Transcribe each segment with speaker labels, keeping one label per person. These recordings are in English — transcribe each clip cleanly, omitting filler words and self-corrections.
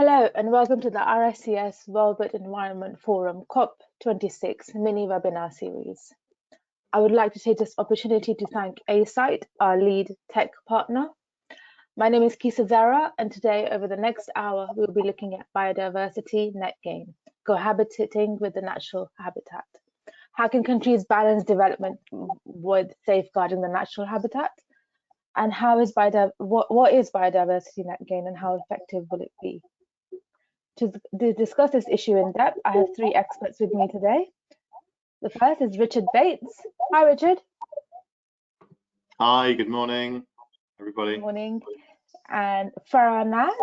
Speaker 1: Hello and welcome to the RICS World Environment Forum COP26 mini webinar series. I would like to take this opportunity to thank ASITE, our lead tech partner. My name is Kisa Zara, and today over the next hour we'll be looking at biodiversity net gain, cohabiting with the natural habitat. How can countries balance development with safeguarding the natural habitat? And what is biodiversity net gain and how effective will it be? To discuss this issue in depth, I have three experts with me today. The first is Richard Bates. Hi, Richard.
Speaker 2: Hi, good morning, everybody.
Speaker 1: Good morning. And Farah Nas.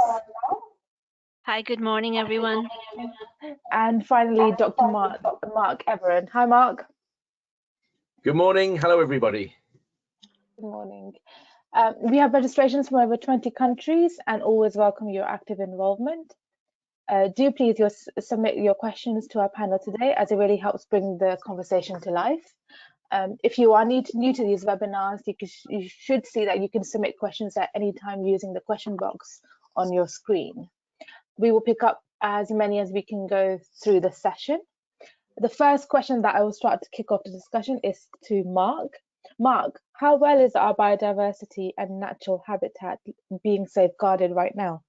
Speaker 3: Hi, good morning, everyone.
Speaker 1: And finally, Dr. Mark Everett. Hi, Mark.
Speaker 4: Good morning. Hello, everybody.
Speaker 1: Good morning. We have registrations from over 20 countries and always welcome your active involvement. Do please submit your questions to our panel today, as it really helps bring the conversation to life. If you are new to these webinars, you should see that you can submit questions at any time using the question box on your screen. We will pick up as many as we can go through the session. The first question that I will start to kick off the discussion is to Mark. Mark, how well is our biodiversity and natural habitat being safeguarded right now?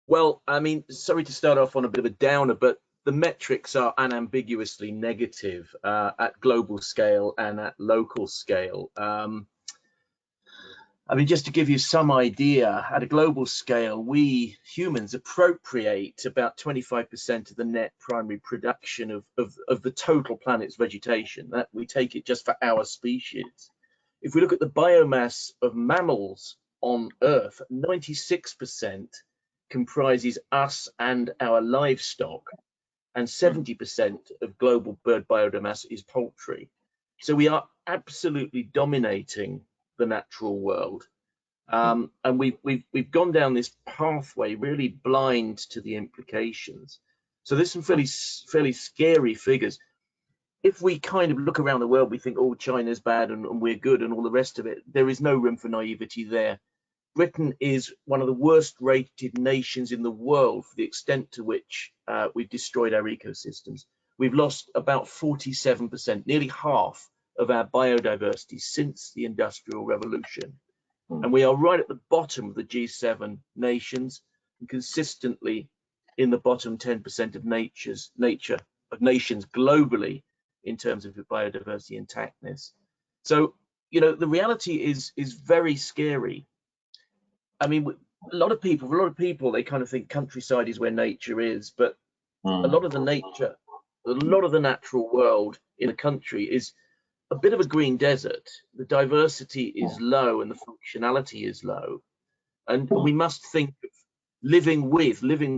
Speaker 4: Well, I mean, sorry to start off on a bit of a downer, but the metrics are unambiguously negative at global scale and at local scale. I mean, just to give you some idea, at a global scale, we humans appropriate about 25% of the net primary production of the total planet's vegetation. That we take it just for our species. If we look at the biomass of mammals on Earth, 96% comprises us and our livestock, and 70% of global bird biomass is poultry. So we are absolutely dominating the natural world, and we've gone down this pathway really blind to the implications. So there's some fairly scary figures. If we kind of look around the world, we think, oh, China's bad and we're good and all the rest of it. There is no room for naivety there. Britain is one of the worst rated nations in the world for the extent to which we've destroyed our ecosystems. We've lost about 47%, nearly half of our biodiversity since the Industrial Revolution. And we are right at the bottom of the G7 nations and consistently in the bottom 10% of nations globally in terms of biodiversity intactness. So, you know, the reality is very scary. I mean, a lot of people, they kind of think countryside is where nature is, but a lot of the natural world in a country is a bit of a green desert. The diversity is low and the functionality is low. And we must think of living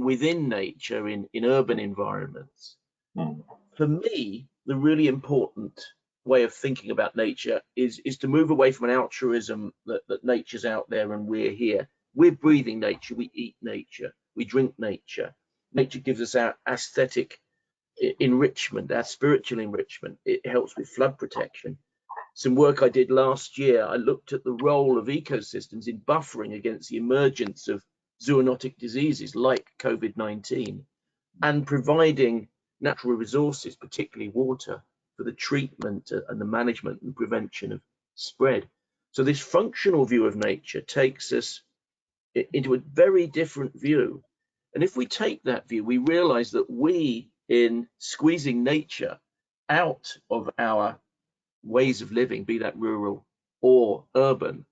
Speaker 4: within nature in urban environments. For me, the really important way of thinking about nature is to move away from an altruism that nature's out there and we're here. We're breathing nature, we eat nature, we drink nature. Nature gives us our aesthetic enrichment, our spiritual enrichment. It helps with flood protection. Some work I did last year, I looked at the role of ecosystems in buffering against the emergence of zoonotic diseases like COVID-19 and providing natural resources, particularly water, for the treatment and the management and prevention of spread. So this functional view of nature takes us into a very different view. And if we take that view, we realize that we, in squeezing nature out of our ways of living, be that rural or urban,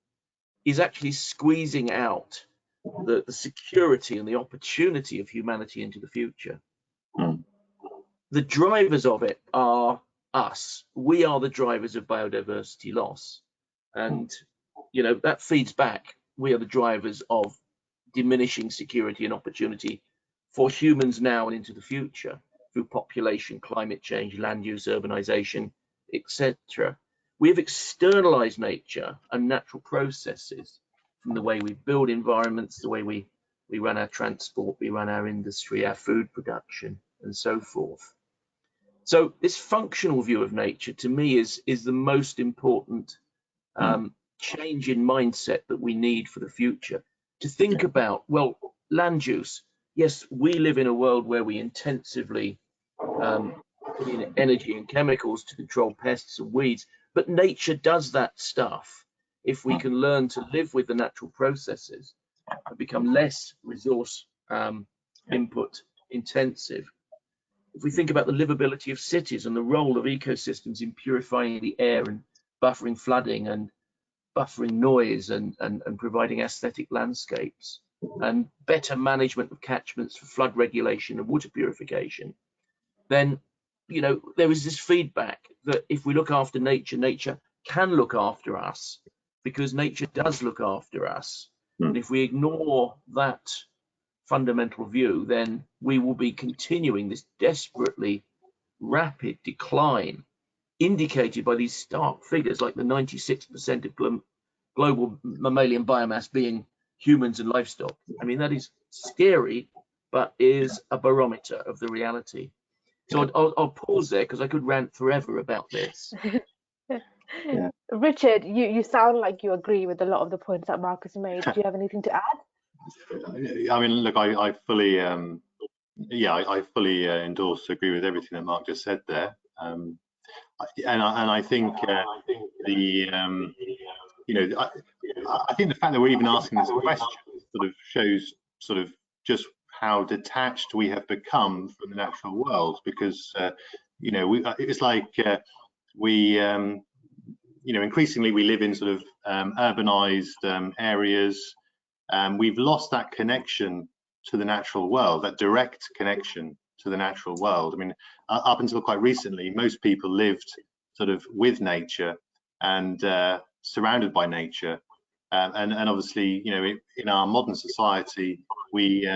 Speaker 4: is actually squeezing out the security and the opportunity of humanity into the future. The drivers of it are us. We are the drivers of biodiversity loss. And, you know, that feeds back. We are the drivers of diminishing security and opportunity for humans now and into the future through population, climate change, land use, urbanization, etc. We have externalized nature and natural processes from the way we build environments, the way we run our transport, we run our industry, our food production, and so forth. So this functional view of nature, to me, is the most important change in mindset that we need for the future. To think about, well, land use. Yes, we live in a world where we intensively put in energy and chemicals to control pests and weeds, but nature does that stuff. If we can learn to live with the natural processes and become less resource input intensive. If we think about the livability of cities and the role of ecosystems in purifying the air and buffering flooding and buffering noise and providing aesthetic landscapes and better management of catchments for flood regulation and water purification, then, you know, there is this feedback that if we look after nature, nature can look after us, because nature does look after us. And if we ignore that fundamental view, then we will be continuing this desperately rapid decline indicated by these stark figures like the 96% of global mammalian biomass being humans and livestock. I mean, that is scary, but is a barometer of the reality. So I'll pause there because I could rant forever about this.
Speaker 1: Yeah. Richard, you sound like you agree with a lot of the points that Marcus made. Do you have anything to add?
Speaker 2: I mean, look, I fully, I fully agree with everything that Mark just said there. And I think I think the fact that we're even asking this question sort of shows sort of just how detached we have become from the natural world, because it's like increasingly we live in sort of urbanized areas. We've lost that connection to the natural world, that direct connection to the natural world. I mean, up until quite recently, most people lived sort of with nature and surrounded by nature, and obviously, in our modern society, we've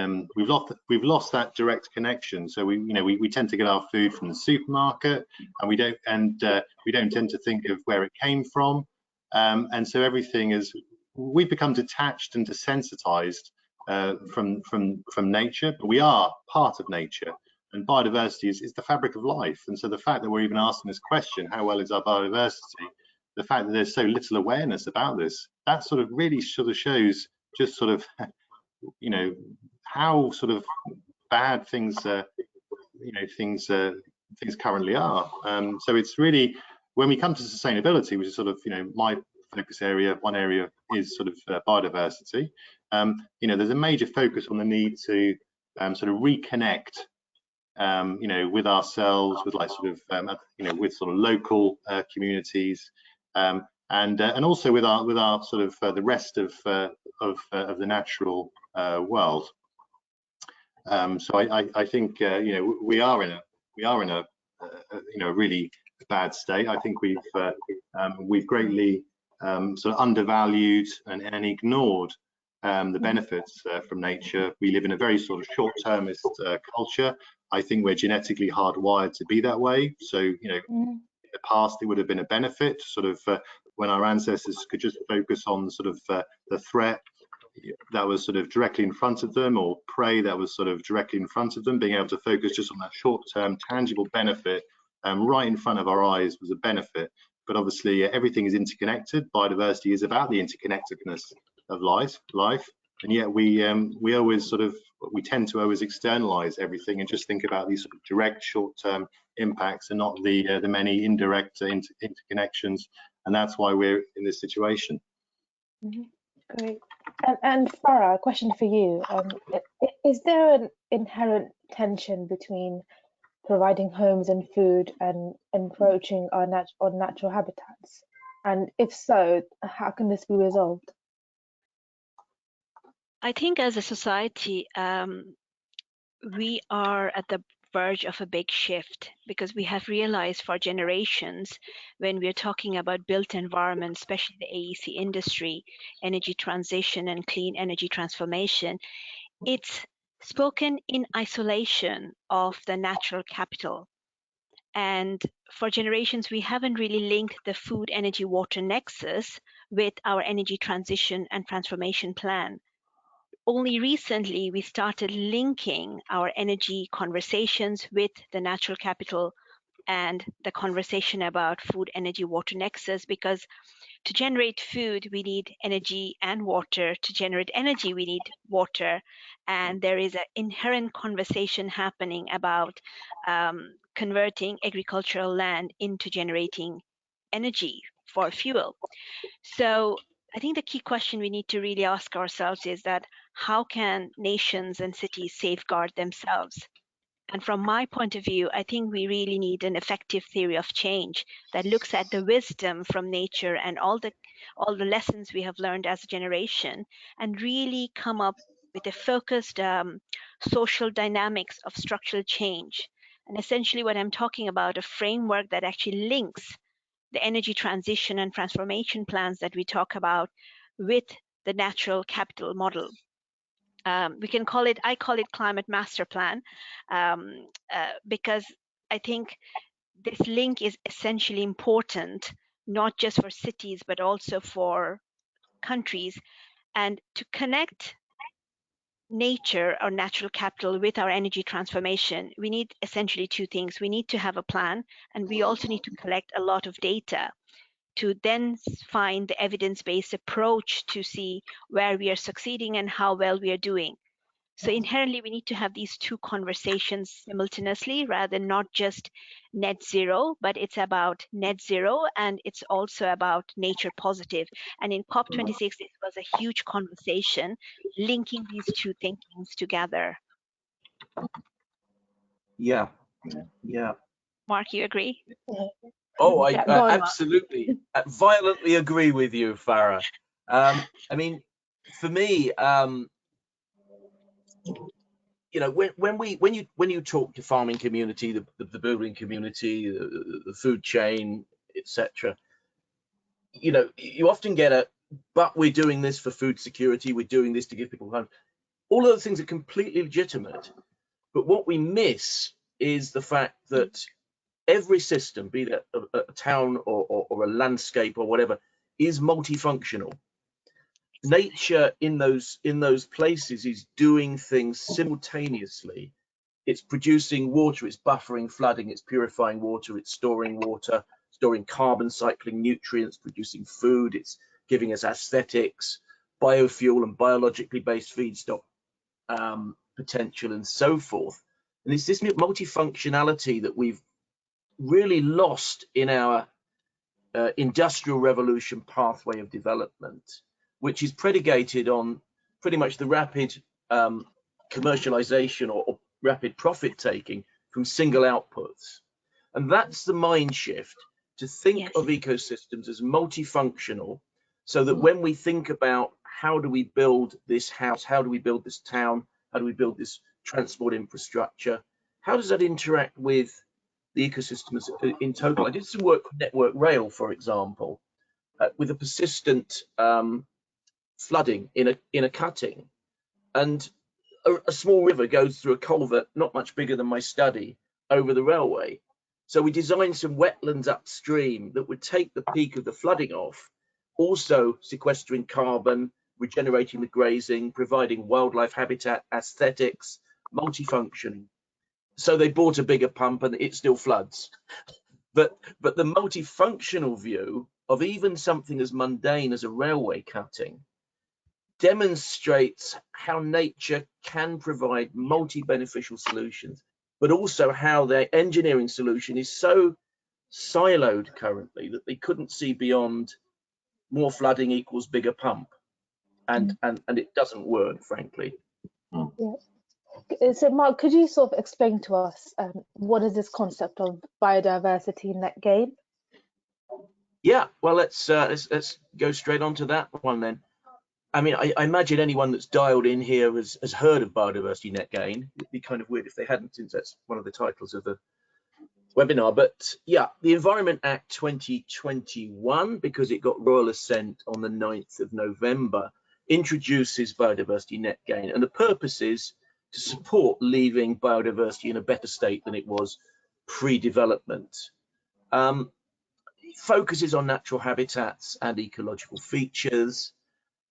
Speaker 2: lost that direct connection. So we tend to get our food from the supermarket, and we don't tend to think of where it came from, and so we've become detached and desensitized from nature, but we are part of nature, and biodiversity is the fabric of life. And so the fact that we're even asking this question, how well is our biodiversity, the fact that there's so little awareness about this, that sort of really sort of shows just sort of how sort of bad things things currently are. So it's really, when we come to sustainability, which is sort of my focus area, one area is sort of biodiversity. There's a major focus on the need to sort of reconnect with ourselves, with like sort of with sort of local communities, and also with our sort of the rest of the natural world. So I think we are in a really bad state. I think we've greatly sort of undervalued and ignored the benefits from nature. We live in a very sort of short-termist culture. I think we're genetically hardwired to be that way. So in the past, it would have been a benefit, sort of when our ancestors could just focus on sort of the threat that was sort of directly in front of them, or prey that was sort of directly in front of them. Being able to focus just on that short-term tangible benefit right in front of our eyes was a benefit. But obviously everything is interconnected. Biodiversity is about the interconnectedness of life, and yet we tend to always externalize everything and just think about these sort of direct short-term impacts and not the many indirect interconnections, and that's why we're in this situation.
Speaker 1: Great. And Farah, a question for you. Is there an inherent tension between providing homes and food and encroaching on natural habitats? And if so, how can this be resolved?
Speaker 3: I think as a society, we are at the verge of a big shift, because we have realized for generations, when we're talking about built environment, especially the AEC industry, energy transition and clean energy transformation, it's spoken in isolation of the natural capital. And for generations, we haven't really linked the food, energy, water nexus with our energy transition and transformation plan. Only recently, we started linking our energy conversations with the natural capital and the conversation about food, energy, water nexus, because to generate food, we need energy and water. To generate energy, we need water. And there is an inherent conversation happening about converting agricultural land into generating energy for fuel. So I think the key question we need to really ask ourselves is that how can nations and cities safeguard themselves? And from my point of view, I think we really need an effective theory of change that looks at the wisdom from nature and all the lessons we have learned as a generation, and really come up with a focused social dynamics of structural change. And essentially what I'm talking about, a framework that actually links the energy transition and transformation plans that we talk about with the natural capital model. We can call it, I call it climate master plan, because I think this link is essentially important, not just for cities, but also for countries. And to connect nature or natural capital with our energy transformation, we need essentially two things. We need to have a plan, and we also need to collect a lot of data to then find the evidence-based approach to see where we are succeeding and how well we are doing. So inherently, we need to have these two conversations simultaneously, rather than not just net zero, but it's about net zero, and it's also about nature positive. And in COP26, it was a huge conversation linking these two thinkings together.
Speaker 4: Yeah.
Speaker 3: Mark, you agree?
Speaker 4: Oh, I
Speaker 1: Mark.
Speaker 4: absolutely violently agree with you, Farah. I mean, for me, you know, when you talk to farming community, the building community, the food chain, etc., you know, you often get a, but we're doing this for food security, we're doing this to give people home. All of those things are completely legitimate, but what we miss is the fact that every system, be that a town or a landscape or whatever, is multifunctional. Nature in those places is doing things simultaneously. It's producing water, it's buffering flooding, it's purifying water, it's storing water, storing carbon, cycling nutrients, producing food, it's giving us aesthetics, biofuel and biologically based feedstock potential, and so forth. And it's this multifunctionality that we've really lost in our industrial revolution pathway of development, which is predicated on pretty much the rapid commercialization or rapid profit taking from single outputs. And that's the mind shift, to think of ecosystems as multifunctional, so that when we think about how do we build this house, how do we build this town, how do we build this transport infrastructure, how does that interact with the ecosystems in total? I did some work with Network Rail, for example, with a persistent flooding in a cutting, and a small river goes through a culvert not much bigger than my study over the railway. So we designed some wetlands upstream that would take the peak of the flooding off, also sequestering carbon, regenerating the grazing, providing wildlife habitat, aesthetics, multifunctioning. So they bought a bigger pump and it still floods. But the multifunctional view of even something as mundane as a railway cutting demonstrates how nature can provide multi-beneficial solutions, but also how their engineering solution is so siloed currently that they couldn't see beyond more flooding equals bigger pump, and it doesn't work, frankly.
Speaker 1: Yeah. So Mark, could you sort of explain to us what is this concept of biodiversity net gain?
Speaker 4: Yeah, well, let's go straight on to that one then. I mean, I imagine anyone that's dialed in here has heard of biodiversity net gain. It'd be kind of weird if they hadn't, since that's one of the titles of the webinar. But yeah, the Environment Act 2021, because it got royal assent on the 9th of November, introduces biodiversity net gain. And the purpose is to support leaving biodiversity in a better state than it was pre-development. It focuses on natural habitats and ecological features,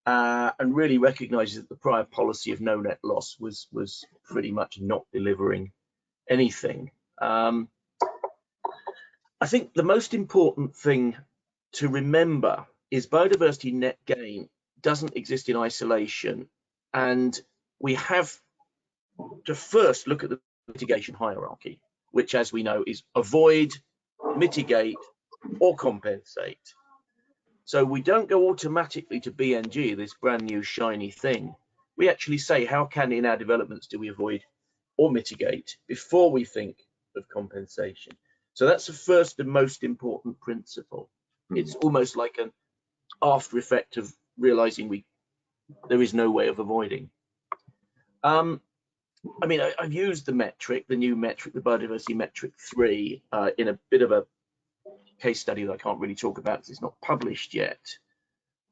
Speaker 4: and really recognises that the prior policy of no net loss was pretty much not delivering anything. I think the most important thing to remember is biodiversity net gain doesn't exist in isolation, and we have to first look at the mitigation hierarchy, which, as we know, is avoid, mitigate, or compensate. So we don't go automatically to BNG, this brand new shiny thing. We actually say, how can in our developments do we avoid or mitigate before we think of compensation? So that's the first and most important principle. It's almost like an after effect of realizing there is no way of avoiding. I mean, I've used the metric, the new metric, the biodiversity metric 3, in a bit of a case study that I can't really talk about because it's not published yet.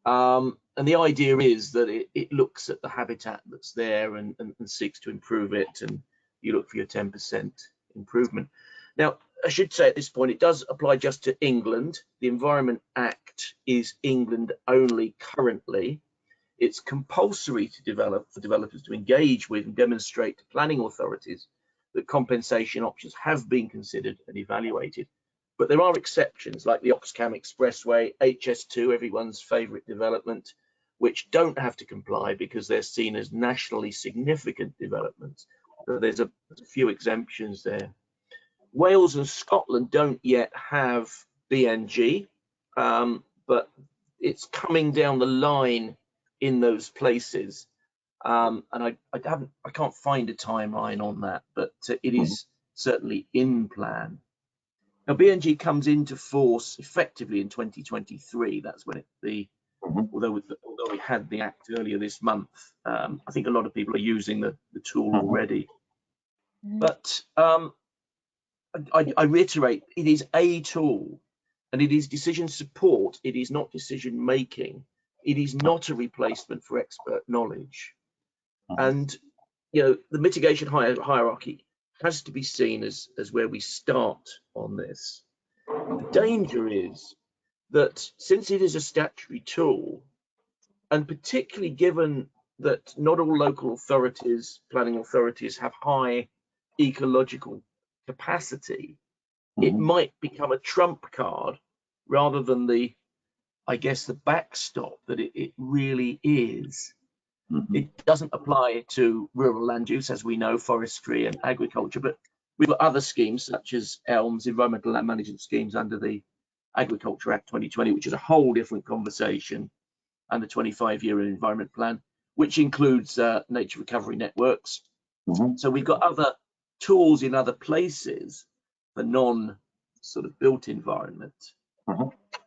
Speaker 4: And the idea is that it looks at the habitat that's there and seeks to improve it, and you look for your 10% improvement. Now, I should say at this point, it does apply just to England. The Environment Act is England only currently. It's compulsory for developers to engage with and demonstrate to planning authorities that compensation options have been considered and evaluated. But there are exceptions, like the Oxcam Expressway, HS2, everyone's favourite development, which don't have to comply because they're seen as nationally significant developments. So there's a few exemptions there. Wales and Scotland don't yet have BNG, but it's coming down the line in those places. And I can't find a timeline on that, but it is certainly in plan. Now, BNG comes into force effectively in 2023. That's when although we had the act earlier this month, I think a lot of people are using the tool already. But I reiterate, it is a tool, and it is decision support. It is not decision making. It is not a replacement for expert knowledge. And the mitigation hierarchy has to be seen as where we start on this. The danger is that since it is a statutory tool, and particularly given that not all local authorities, planning authorities, have high ecological capacity, it might become a trump card rather than the backstop that it really is. It doesn't apply to rural land use, as we know, forestry and agriculture, but we've got other schemes such as ELMS, environmental land management schemes under the Agriculture Act 2020, which is a whole different conversation, and the 25-year environment plan, which includes nature recovery networks. So we've got other tools in other places for non sort of built environment.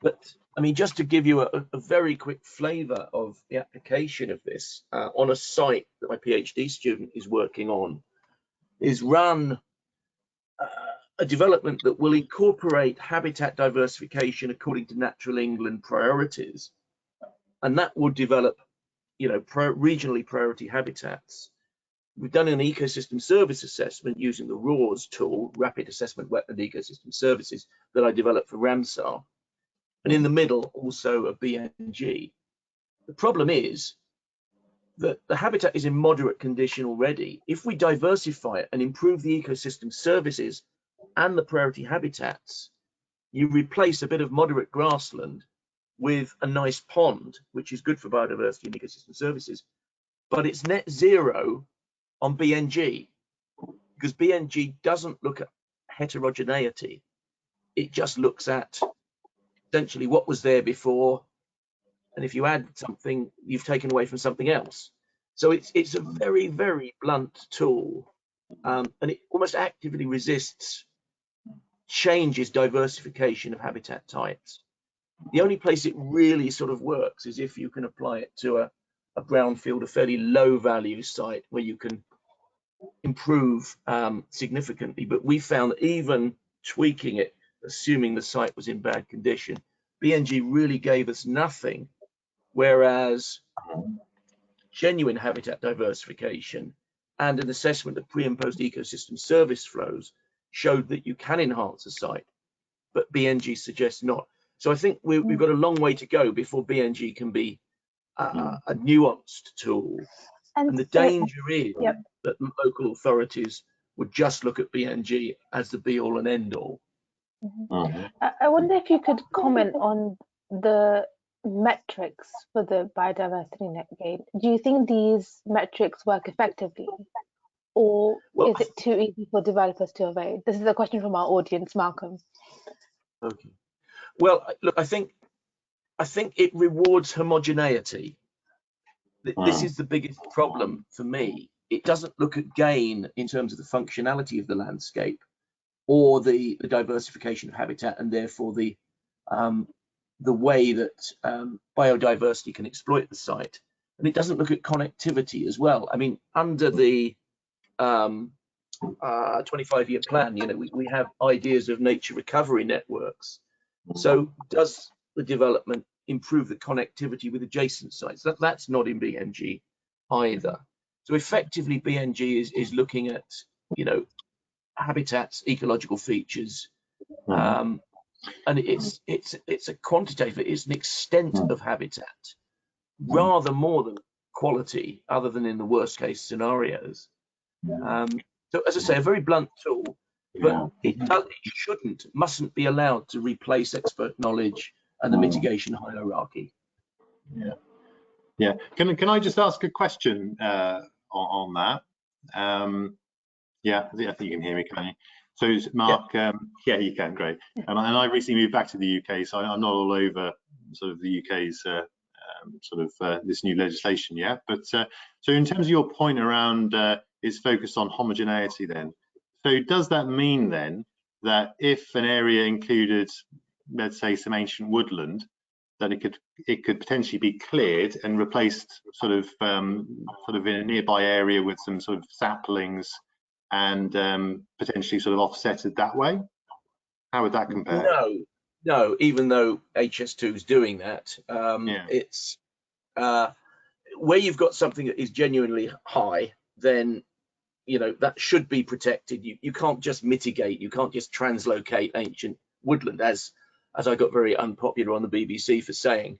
Speaker 4: But I mean, just to give you a very quick flavour of the application of this, on a site that my PhD student is working on, is run a development that will incorporate habitat diversification according to Natural England priorities, and that would develop, regionally priority habitats. We've done an ecosystem service assessment using the RAWS tool, Rapid Assessment Wetland Ecosystem Services, that I developed for Ramsar. And in the middle, also a BNG. The problem is that the habitat is in moderate condition already. If we diversify it and improve the ecosystem services and the priority habitats, you replace a bit of moderate grassland with a nice pond, which is good for biodiversity and ecosystem services, but it's net zero on BNG, because BNG doesn't look at heterogeneity. It just looks at essentially what was there before, and if you add something, you've taken away from something else. So it's a very, very blunt tool, and it almost actively resists changes diversification of habitat types. The only place it really sort of works is if you can apply it to a brownfield, a fairly low value site where you can improve significantly. But we found that even tweaking it, assuming the site was in bad condition, BNG really gave us nothing, whereas genuine habitat diversification and an assessment of pre and post ecosystem service flows showed that you can enhance a site, but BNG suggests not. So I think we've got a long way to go before BNG can be a nuanced tool. And the danger is that local authorities would just look at BNG as the be all and end all.
Speaker 1: I wonder if you could comment on the metrics for the biodiversity net gain. Do you think these metrics work effectively, or
Speaker 4: Well,
Speaker 1: is it too easy for developers to evade? This is a question from our audience, Malcolm.
Speaker 4: okay. Well, look, I think it rewards homogeneity. This is the biggest problem for me. It doesn't look at gain in terms of the functionality of the landscape or the diversification of habitat, and therefore the way that biodiversity can exploit the site. And it doesn't look at connectivity as well. I mean, under the 25-year plan, you know, we have ideas of nature recovery networks. So does the development improve the connectivity with adjacent sites? That's not in BNG either. So effectively, BNG is looking at, you know, habitats, ecological features, and it's a quantitative, it's an extent of habitat, rather more than quality, other than in the worst case scenarios. So as I say, a very blunt tool, but it mustn't be allowed to replace expert knowledge and the mitigation hierarchy.
Speaker 2: Yeah. Can I just ask a question on that? Yeah, I think you can hear me, can you? So Mark, yeah, you can, great. And I recently moved back to the UK, so I'm not all over sort of the UK's this new legislation yet. But so in terms of your point around is focused on homogeneity then, so does that mean then that if an area included, let's say, some ancient woodland, that it could potentially be cleared and replaced sort of in a nearby area with some sort of saplings and potentially sort of offsetted that way? How would that compare?
Speaker 4: No, even though HS2 is doing that, it's where you've got something that is genuinely high, then you know that should be protected. You can't just mitigate, you can't just translocate ancient woodland, as I got very unpopular on the BBC for saying.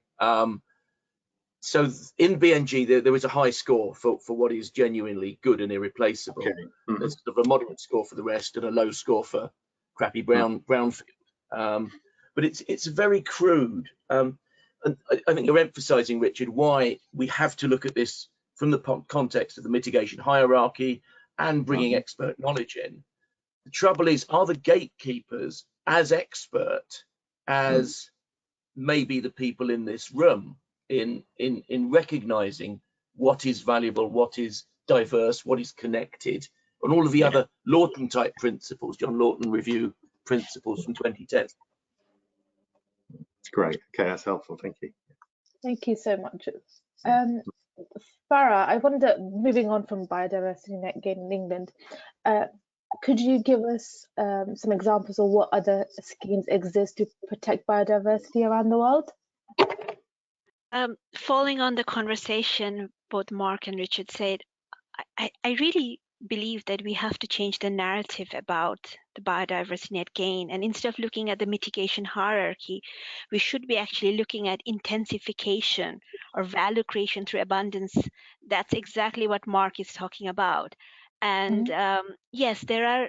Speaker 4: So in BNG there is a high score for what is genuinely good and irreplaceable. Okay. There's sort of a moderate score for the rest and a low score for crappy brownfield. But it's very crude. And I think you're emphasising, Richard, why we have to look at this from the context of the mitigation hierarchy and bringing expert knowledge in. The trouble is, are the gatekeepers as expert as maybe the people in this room in recognising what is valuable, what is diverse, what is connected, and all of the other Lawton type principles, John Lawton Review principles from 2010.
Speaker 2: Great. Okay, that's helpful. Thank you.
Speaker 1: Thank you so much. Farah, I wonder, moving on from biodiversity net gain in England, could you give us some examples of what other schemes exist to protect biodiversity around the world?
Speaker 3: Following on the conversation both Mark and Richard said, I really believe that we have to change the narrative about the biodiversity net gain, and instead of looking at the mitigation hierarchy, we should be actually looking at intensification or value creation through abundance. That's exactly what Mark is talking about. And yes, there are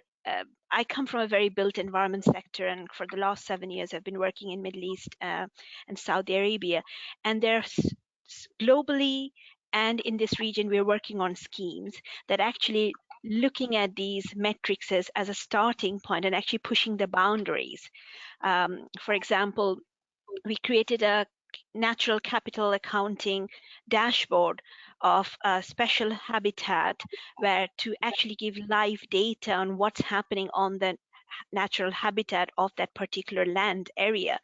Speaker 3: I come from a very built environment sector, and for the last 7 years I've been working in Middle East and Saudi Arabia, and there's globally and in this region, we're working on schemes that actually looking at these metrics as a starting point and actually pushing the boundaries. For example, we created a natural capital accounting dashboard of a special habitat where to actually give live data on what's happening on the natural habitat of that particular land area.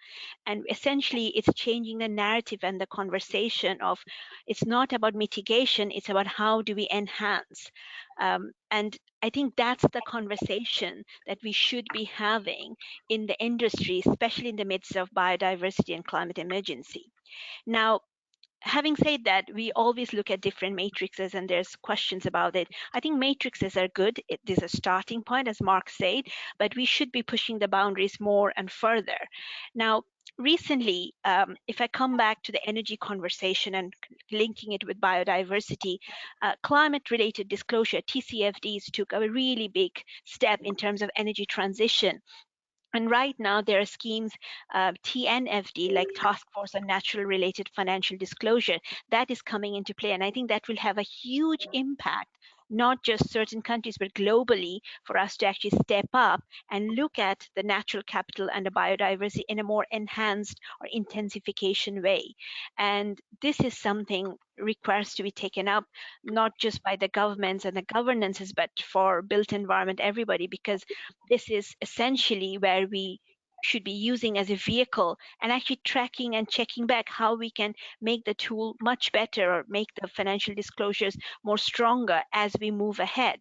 Speaker 3: And essentially it's changing the narrative and the conversation of it's not about mitigation, it's about how do we enhance. And I think that's the conversation that we should be having in the industry, especially in the midst of biodiversity and climate emergency. Now, having said that, we always look at different matrices and there's questions about it. I think matrices are good. It is a starting point, as Mark said, but we should be pushing the boundaries more and further. Now, recently, if I come back to the energy conversation and linking it with biodiversity, climate-related disclosure, TCFDs took a really big step in terms of energy transition. And right now, there are schemes, TNFD, like Task Force on Natural Related Financial Disclosure, that is coming into play. And I think that will have a huge impact, not just certain countries, but globally, for us to actually step up and look at the natural capital and the biodiversity in a more enhanced or intensification way. And this is something requires to be taken up, not just by the governments and the governances, but for built environment, everybody, because this is essentially where we should be using as a vehicle and actually tracking and checking back how we can make the tool much better or make the financial disclosures more stronger as we move ahead.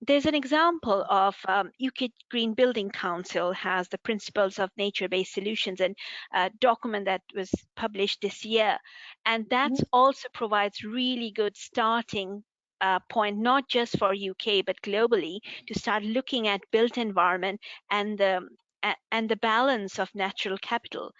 Speaker 3: There's an example of UK Green Building Council has the Principles of Nature-Based Solutions, and a document that was published this year. And that also provides really good starting point, not just for UK, but globally, to start looking at built environment and the balance of natural capital.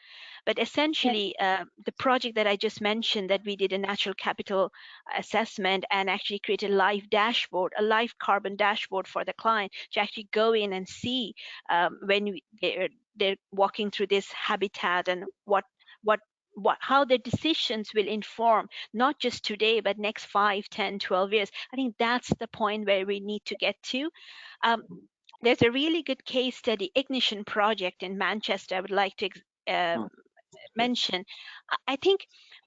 Speaker 3: But essentially, the project that I just mentioned, that we did a natural capital assessment and actually created a live dashboard, a live carbon dashboard for the client to actually go in and see when they're walking through this habitat, and how their decisions will inform not just today, but next 5, 10, 12 years. I think that's the point where we need to get to. There's a really good case study, Ignition project in Manchester, I would like to mention. I think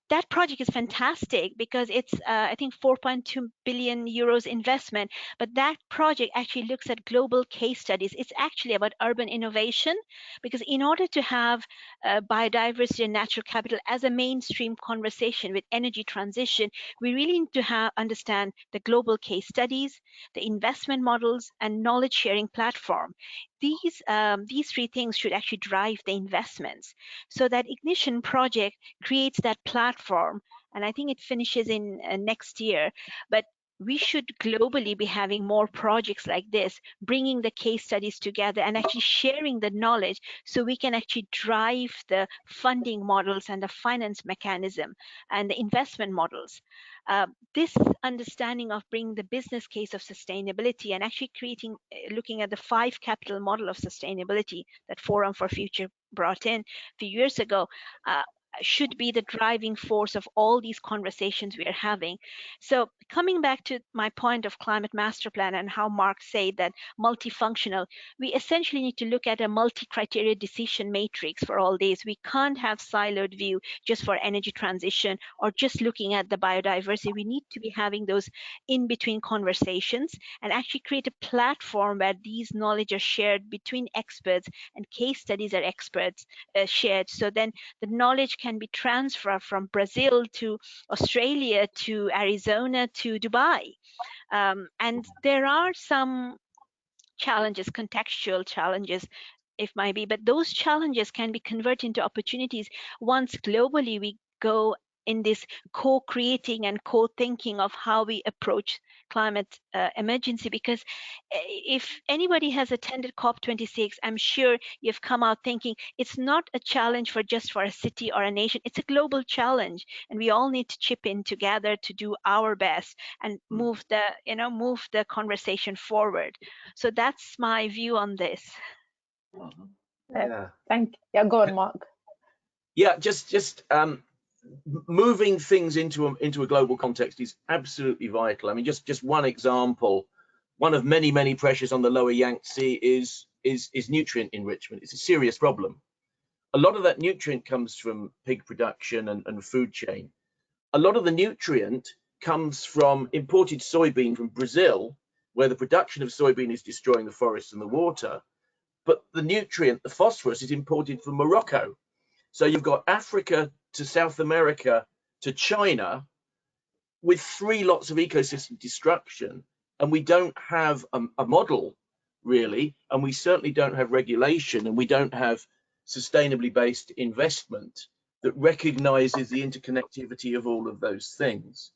Speaker 3: that project is fantastic because it's I think 4.2 billion euros investment, but that project actually looks at global case studies. It's actually about urban innovation, because in order to have biodiversity and natural capital as a mainstream conversation with energy transition, we really need to understand the global case studies, the investment models, and knowledge sharing platform. These 3 things should actually drive the investments. So that Ignition project creates that platform, and I think it finishes in next year. But we should globally be having more projects like this, bringing the case studies together and actually sharing the knowledge, so we can actually drive the funding models and the finance mechanism and the investment models. This understanding of bringing the business case of sustainability and actually looking at the 5 capital model of sustainability that Forum for Future brought in a few years ago, should be the driving force of all these conversations we are having. So coming back to my point of climate master plan and how Mark said that multifunctional, we essentially need to look at a multi-criteria decision matrix for all these. We can't have siloed view just for energy transition or just looking at the biodiversity. We need to be having those in-between conversations and actually create a platform where these knowledge are shared between experts and case studies are shared. So then the knowledge can be transferred from Brazil to Australia to Arizona to Dubai. And there are some challenges, contextual challenges, if might be, but those challenges can be converted into opportunities once globally we go in this co-creating and co-thinking of how we approach climate emergency. Because if anybody has attended COP26, I'm sure you've come out thinking it's not a challenge for a city or a nation. It's a global challenge, and we all need to chip in together to do our best and move the conversation forward. So that's my view on this.
Speaker 4: Yeah.
Speaker 1: Thank you. Yeah, go on, Mark.
Speaker 4: Yeah, just moving things into a global context is absolutely vital. I mean, just one example, one of many pressures on the lower Yangtze is nutrient enrichment. It's a serious problem. A lot of that nutrient comes from pig production and food chain. A lot of the nutrient comes from imported soybean from Brazil, where the production of soybean is destroying the forests and the water. But the nutrient, the phosphorus, is imported from Morocco. So you've got Africa to South America to China with 3 lots of ecosystem destruction, and we don't have a model really, and we certainly don't have regulation, and we don't have sustainably based investment that recognizes the interconnectivity of all of those things.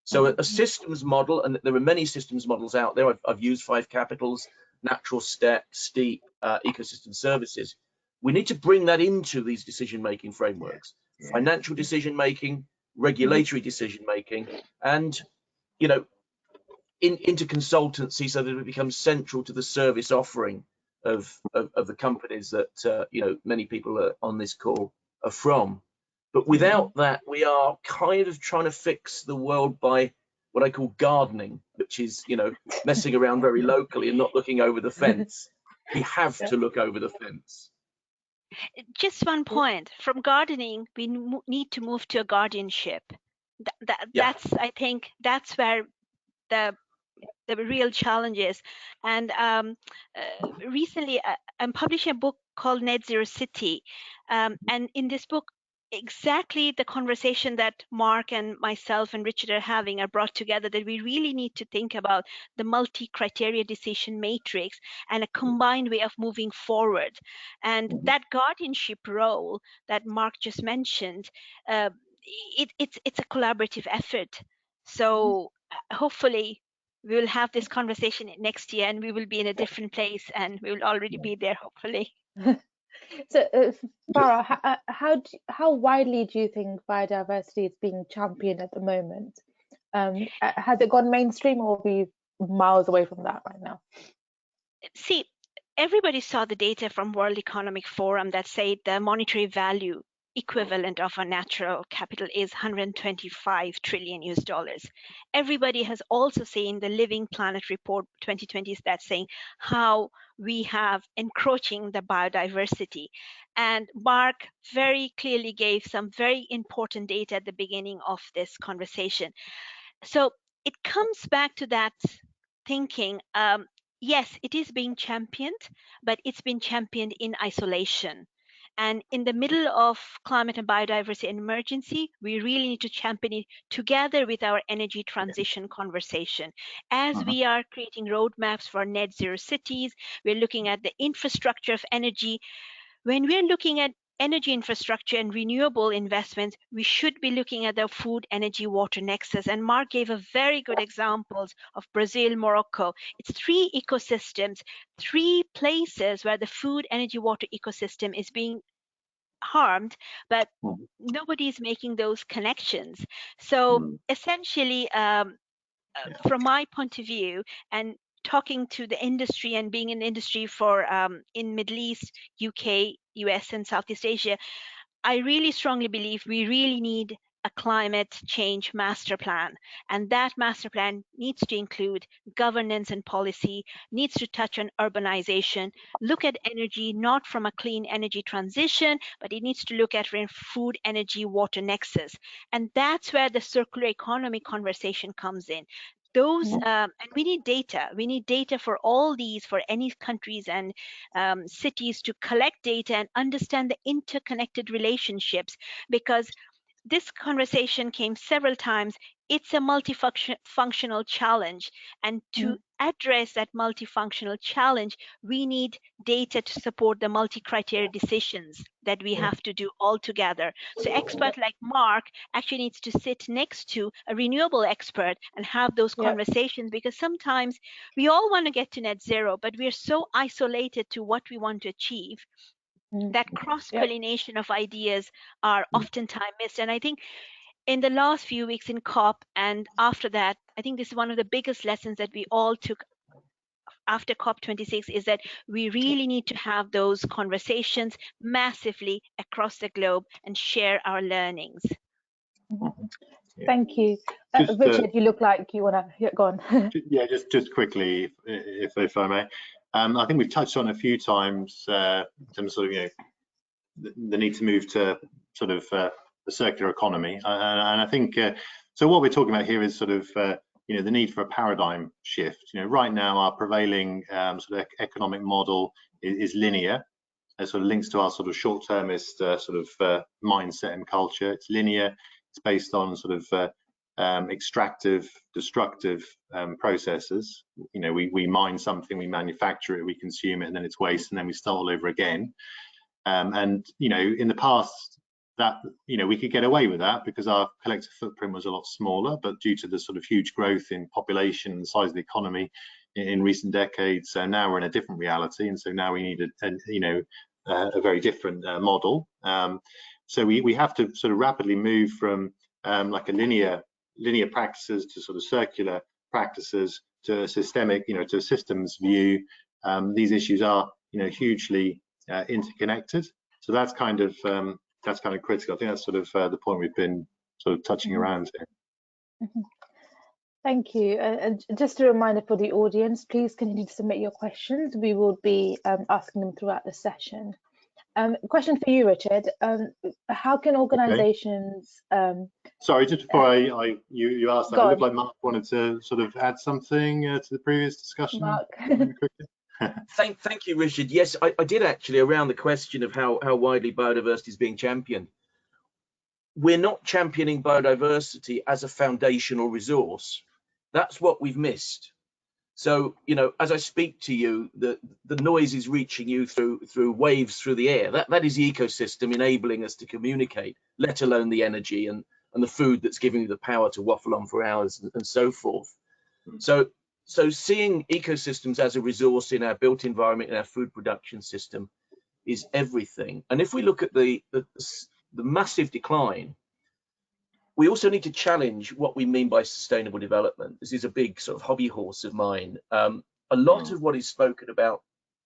Speaker 4: So a systems model, and there are many systems models out there. I've used 5 capitals, natural, steep, ecosystem services. We need to bring that into these decision-making frameworks, financial decision-making, regulatory decision-making, and, into consultancy, so that it becomes central to the service offering of the companies that many people are on this call are from. But without that, we are kind of trying to fix the world by what I call gardening, which is messing around very locally and not looking over the fence. We have to look over the fence.
Speaker 3: Just one point, from gardening we need to move to a guardianship. That's, I think that's where the real challenge is. And recently I'm publishing a book called Net Zero City, and in this book exactly the conversation that Mark and myself and Richard are having are brought together, that we really need to think about the multi-criteria decision matrix and a combined way of moving forward. And that guardianship role that Mark just mentioned, it's a collaborative effort. So hopefully we will have this conversation next year and we will be in a different place and we will already be there, hopefully.
Speaker 1: So, Farah, how widely do you think biodiversity is being championed at the moment? Has it gone mainstream, or are we miles away from that right now?
Speaker 3: See, everybody saw the data from World Economic Forum that say the monetary value equivalent of a natural capital is $125 trillion US. Everybody has also seen the Living Planet Report 2020 that's saying how we have encroaching the biodiversity. And Mark very clearly gave some very important data at the beginning of this conversation. So it comes back to that thinking, yes, it is being championed, but it's been championed in isolation. And in the middle of climate and biodiversity emergency, we really need to champion it together with our energy transition conversation. As we are creating roadmaps for net zero cities, we're looking at the infrastructure of energy. When we're looking at energy infrastructure and renewable investments, we should be looking at the food, energy, water nexus. And Mark gave a very good examples of Brazil, Morocco. It's 3 ecosystems, 3 places where the food, energy, water ecosystem is being harmed, but nobody is making those connections. So essentially, from my point of view, and talking to the industry and being in industry for in Middle East, UK, US, and Southeast Asia, I really strongly believe we really need a climate change master plan. And that master plan needs to include governance and policy, needs to touch on urbanization, look at energy, not from a clean energy transition, but it needs to look at food, energy, water nexus. And that's where the circular economy conversation comes in. Those and we need data. We need data for all these, for any countries and cities to collect data and understand the interconnected relationships, because this conversation came several times. It's a multifunctional challenge, and to address that multifunctional challenge, we need data to support the multi-criteria decisions that we have to do all together. So expert like Mark actually needs to sit next to a renewable expert and have those conversations, because sometimes we all want to get to net zero, but we're so isolated to what we want to achieve that cross-pollination of ideas are oftentimes missed. And I think in the last few weeks in COP and after that, I think this is one of the biggest lessons that we all took after COP26, is that we really need to have those conversations massively across the globe and share our learnings.
Speaker 1: Thank you. Richard, you look like you want to go on.
Speaker 2: Yeah, just quickly, if I may. I think we've touched on a few times in terms of the need to move to sort of the circular economy, and I think so. What we're talking about here is sort of the need for a paradigm shift. Right now our prevailing sort of economic model is linear. It sort of links to our sort of short-termist sort of mindset and culture. It's linear. It's based on sort of extractive, destructive processes. We mine something, we manufacture it, we consume it, and then it's waste, and then we start all over again. And in the past, that we could get away with that because our collective footprint was a lot smaller. But due to the sort of huge growth in population and the size of the economy in recent decades, now we're in a different reality, and so now we need a very different model. So we have to sort of rapidly move from like a linear practices to sort of circular practices to a systemic, to a systems view. These issues are hugely interconnected. So that's kind of critical. I think that's sort of the point we've been sort of touching around here.
Speaker 1: Thank you. And just a reminder for the audience, please continue to submit your questions. We will be asking them throughout the session. Question for you, Richard. How can organisations?
Speaker 2: Sorry, just before you asked that, it looked like Mark wanted to sort of add something to the previous discussion.
Speaker 1: Mark.
Speaker 4: Thank you, Richard. Yes, I did actually, around the question of how widely biodiversity is being championed. We're not championing biodiversity as a foundational resource. That's what we've missed. So, as I speak to you, the noise is reaching you through waves through the air. That is the ecosystem enabling us to communicate, let alone the energy and the food that's giving you the power to waffle on for hours and so forth. So seeing ecosystems as a resource in our built environment, in our food production system, is everything. And if we look at the massive decline, we also need to challenge what we mean by sustainable development. This is a big sort of hobby horse of mine. A lot of what is spoken about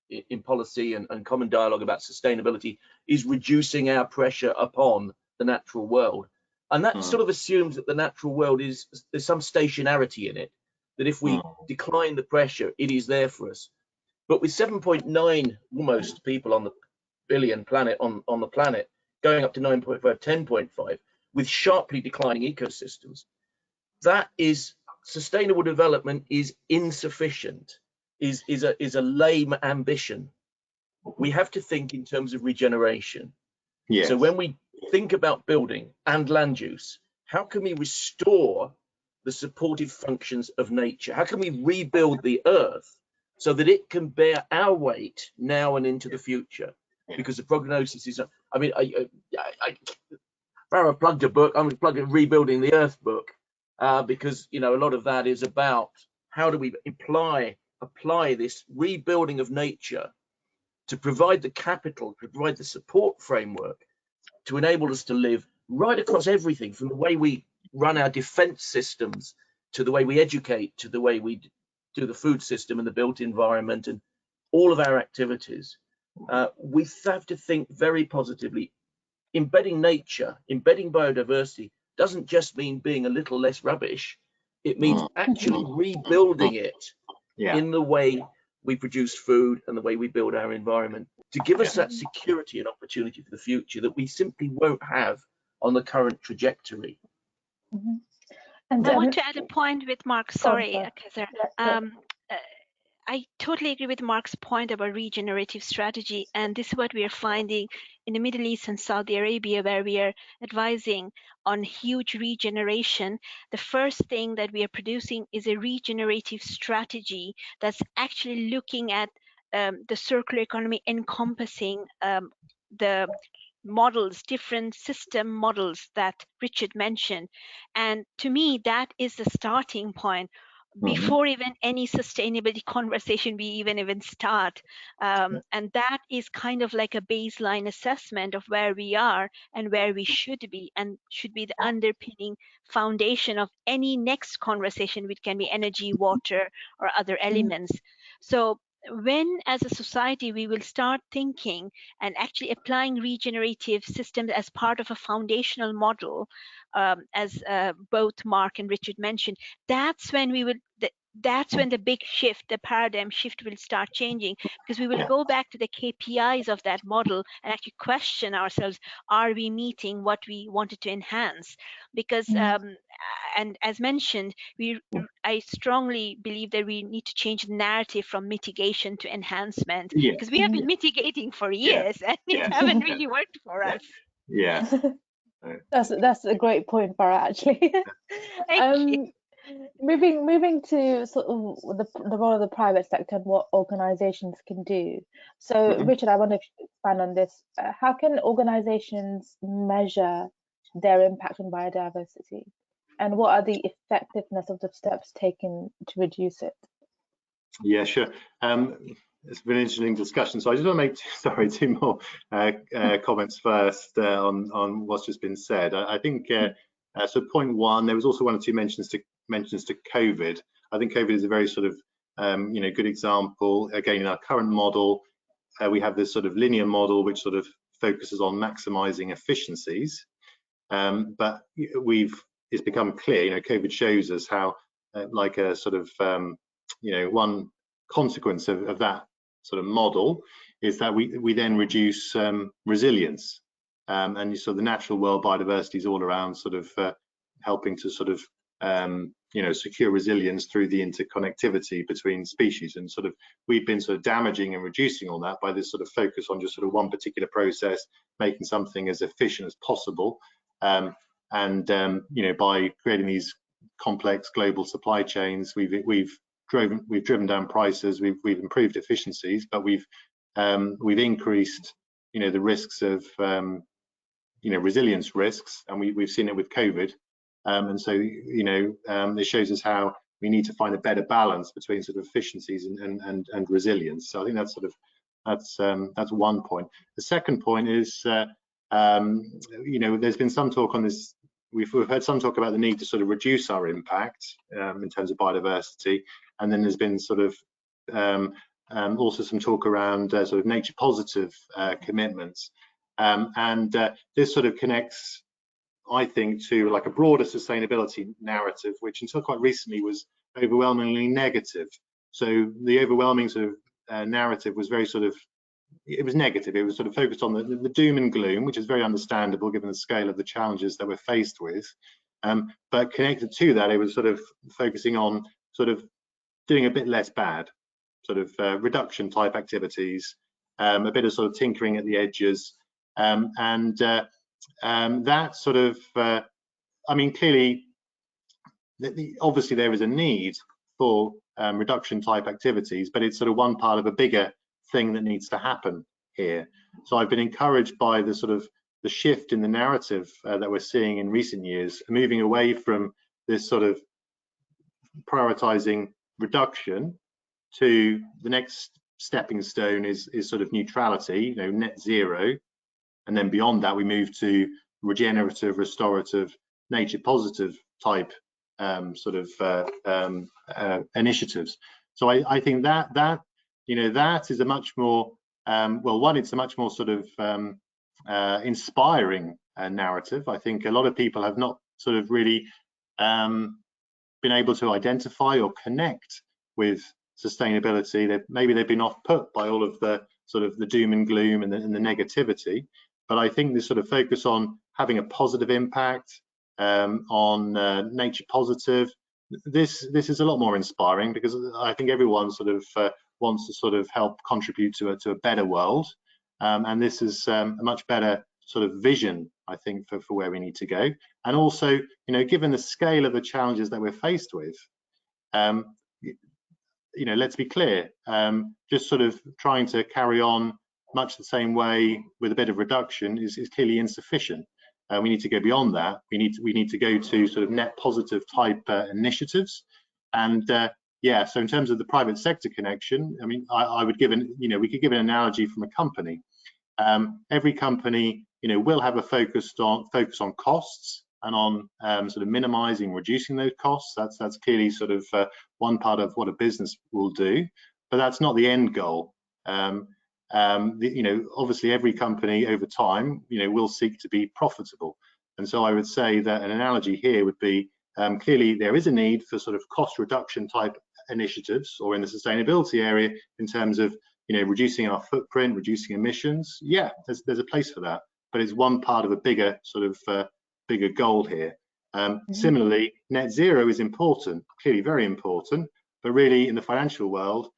Speaker 4: in policy and common dialogue about sustainability is reducing our pressure upon the natural world. And that sort of assumes that the natural world there's some stationarity in it, that if we decline the pressure, it is there for us. But with 7.9 almost people on the billion planet on the planet, going up to 9.5, 10.5, with sharply declining ecosystems, that is sustainable development is insufficient, is a lame ambition. We have to think in terms of regeneration. Yes. So when we think about building and land use, how can we restore the supportive functions of nature? How can we rebuild the earth so that it can bear our weight now and into the future? Because the prognosis is, I mean, I plugged a book, I'm going to plug a Rebuilding the Earth book, because a lot of that is about how do we apply this rebuilding of nature to provide the capital, to provide the support framework to enable us to live right across everything, from the way we run our defense systems to the way we educate, to the way we do the food system and the built environment and all of our activities. We have to think very positively. Embedding nature, embedding biodiversity doesn't just mean being a little less rubbish. It means actually rebuilding it in the way we produce food and the way we build our environment, to give us that security and opportunity for the future that we simply won't have on the current trajectory.
Speaker 1: And
Speaker 3: I want to add a point with Mark. Sorry, Kaiser. I totally agree with Mark's point about regenerative strategy, and this is what we are finding in the Middle East and Saudi Arabia, where we are advising on huge regeneration. The first thing that we are producing is a regenerative strategy that's actually looking at the circular economy, encompassing the models, different system models that Richard mentioned. And to me, that is the starting point. Before even any sustainability conversation we even start, and that is kind of like a baseline assessment of where we are and where we should be, and should be the underpinning foundation of any next conversation, which can be energy, water, or other elements. So when as a society we will start thinking and actually applying regenerative systems as part of a foundational model, as both Mark and Richard mentioned, that's when we would that's when the big shift, the paradigm shift, will start changing, because we will go back to the KPIs of that model and actually question ourselves, are we meeting what we wanted to enhance? Because and as mentioned, I strongly believe that we need to change the narrative from mitigation to enhancement, because we have been mitigating for years and it haven't really worked for us.
Speaker 1: That's a great point, Farah, actually.
Speaker 3: Thank you.
Speaker 1: Moving to sort of the role of the private sector and what organizations can do. So Richard, I wonder if you could expand on this. How can organizations measure their impact on biodiversity, and what are the effectiveness of the steps taken to reduce it?
Speaker 2: Yeah, sure. It's been an interesting discussion. So I just want to make two more comments first on what's just been said. I think so. Point one, there was also one or two mentions to COVID. I think COVID is a very sort of good example. Again, in our current model, we have this sort of linear model which sort of focuses on maximizing efficiencies, but it's become clear, COVID shows us how like a sort of one consequence of that sort of model is that we then reduce resilience, and you saw the natural world biodiversity is all around sort of helping to sort of secure resilience through the interconnectivity between species, and sort of we've been sort of damaging and reducing all that by this sort of focus on just sort of one particular process, making something as efficient as possible, and by creating these complex global supply chains, we've driven down prices, we've improved efficiencies, but we've increased the risks of resilience risks, and we've seen it with COVID. And so, this shows us how we need to find a better balance between sort of efficiencies and resilience. So I think that's that's one point. The second point is, there's been some talk on this. We've heard some talk about the need to sort of reduce our impact in terms of biodiversity, and then there's been sort of also some talk around sort of nature positive commitments, and this sort of connects, I think, to like a broader sustainability narrative, which until quite recently was overwhelmingly negative. So the overwhelming sort of narrative was very sort of, it was negative. It was sort of focused on the doom and gloom, which is very understandable given the scale of the challenges that we're faced with. But connected to that, it was sort of focusing on sort of doing a bit less bad, sort of reduction type activities, a bit of sort of tinkering at the edges, and that sort of, I mean, clearly, obviously there is a need for reduction type activities, but it's sort of one part of a bigger thing that needs to happen here. So I've been encouraged by the sort of the shift in the narrative that we're seeing in recent years, moving away from this sort of prioritizing reduction to the next stepping stone is sort of neutrality, net zero. And then beyond that, we move to regenerative, restorative, nature positive type sort of initiatives. So I think that that is a much more it's a much more sort of inspiring narrative. I think a lot of people have not sort of really been able to identify or connect with sustainability. Maybe they've been off put by all of the sort of the doom and gloom and the negativity. But I think this sort of focus on having a positive impact, on nature positive, this is a lot more inspiring, because I think everyone sort of wants to sort of help contribute to a better world, and this is a much better sort of vision, I think, for where we need to go. And also, given the scale of the challenges that we're faced with, let's be clear, just sort of trying to carry on much the same way with a bit of reduction is clearly insufficient. We need to go beyond that. We need to go to sort of net positive type initiatives. And yeah, so in terms of the private sector connection, I mean, I would give we could give an analogy from a company. Every company, will have a focus on costs and on sort of minimizing, reducing those costs. That's clearly sort of one part of what a business will do, but that's not the end goal. Obviously every company over time, will seek to be profitable. And so I would say that an analogy here would be, clearly there is a need for sort of cost reduction type initiatives, or in the sustainability area in terms of, reducing our footprint, reducing emissions. Yeah, there's a place for that, but it's one part of a bigger sort of bigger goal here. Similarly, net zero is important, clearly very important, but really in the financial world,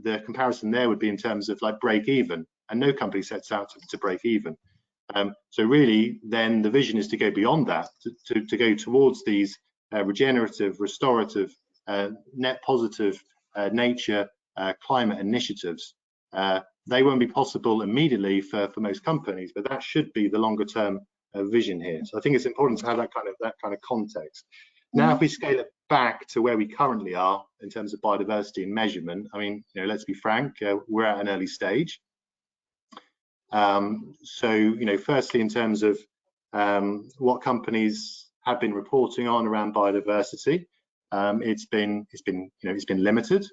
Speaker 2: the comparison there would be in terms of like break even, and no company sets out to break even. So really then the vision is to go beyond that, to go towards these regenerative, restorative, net positive nature climate initiatives. They won't be possible immediately for most companies, but that should be the longer term vision here. So I think it's important to have that kind of context. Now, if we scale it back to where we currently are in terms of biodiversity and measurement, I mean, let's be frank, we're at an early stage. So, firstly, in terms of what companies have been reporting on around biodiversity, it's been limited.